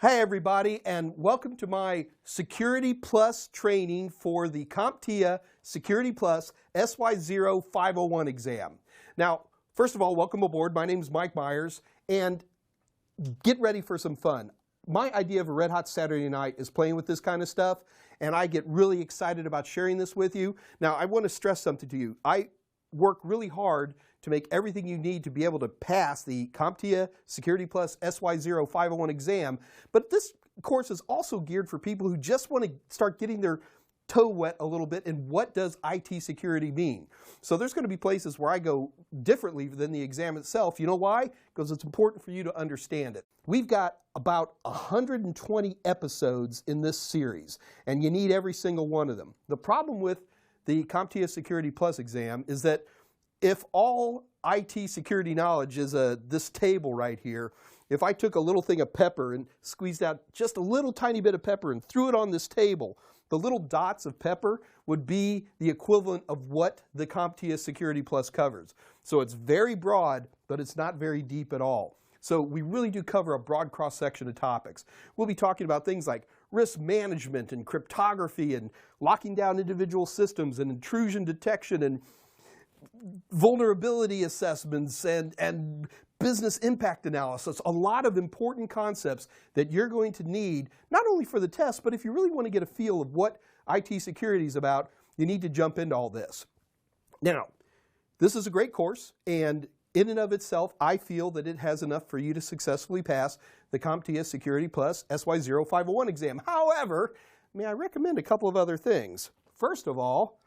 Hi everybody, and welcome to my Security Plus training for the CompTIA Security Plus SY0 501 exam. Now, first of all, welcome aboard. My name is Mike Myers, and get ready for some fun. My idea of a red hot Saturday night is playing with this kind of stuff, and I get really excited about sharing this with you. Now, I want to stress something to you. I work really hard to make everything you need to be able to pass the CompTIA Security Plus SY0 501 exam, but this course is also geared for people who just want to start getting their toe wet a little bit in what does IT security mean. So there's going to be places where I go differently than the exam itself. You know why? Because it's important for you to understand it. We've got about 120 episodes in this series, and you need every single one of them. The problem with the CompTIA Security Plus exam is that if all IT security knowledge is this table right here, if I took a little thing of pepper and squeezed out just a little tiny bit of pepper and threw it on this table, the little dots of pepper would be the equivalent of what the CompTIA Security Plus covers. So it's very broad, but it's not very deep at all. So we really do cover a broad cross-section of topics. We'll be talking about things like risk management and cryptography and locking down individual systems and intrusion detection and vulnerability assessments and business impact analysis. A lot of important concepts that you're going to need, not only for the test, but if you really want to get a feel of what IT security is about, you need to jump into all this. Now, this is a great course, and in and of itself, I feel that it has enough for you to successfully pass the CompTIA Security Plus SY0 501 exam. However, may I recommend a couple of other things? First of all,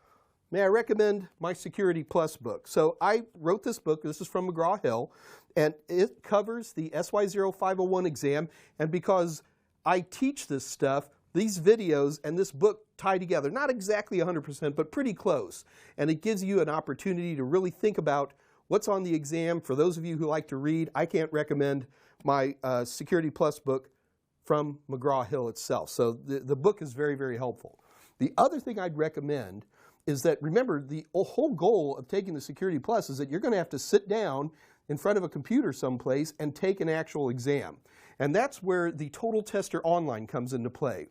may I recommend my Security Plus book. So I wrote this book. This is from McGraw-Hill, and it covers the SY0 501 exam. And because I teach this stuff, these videos and this book tie together. Not exactly 100%, but pretty close. And it gives you an opportunity to really think about what's on the exam. For those of you who like to read, I can't recommend my Security Plus book from McGraw-Hill itself. So the book is very, very helpful. The other thing I'd recommend is that, remember, the whole goal of taking the Security Plus is that you're going to have to sit down in front of a computer someplace and take an actual exam. And that's where the Total Tester Online comes into play.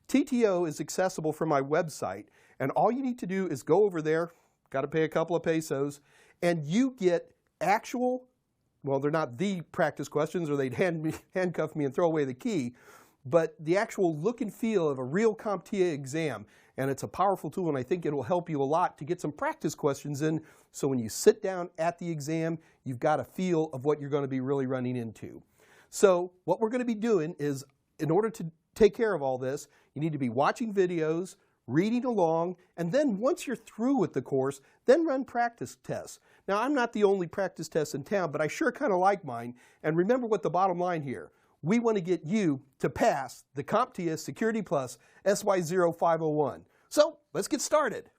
TTO is accessible from my website, and all you need to do is go over there, got to pay a couple of pesos, and you get actual, well, they're not the practice questions or they'd handcuff me and throw away the key, but the actual look and feel of a real CompTIA exam. And it's a powerful tool, and I think it will help you a lot to get some practice questions in, so when you sit down at the exam, you've got a feel of what you're going to be really running into. So what we're going to be doing is, in order to take care of all this, you need to be watching videos, reading along, and then once you're through with the course, then run practice tests. Now, I'm not the only practice test in town, but I sure kind of like mine. And remember what the bottom line here. We want to get you to pass the CompTIA Security Plus SY0 501. So let's get started.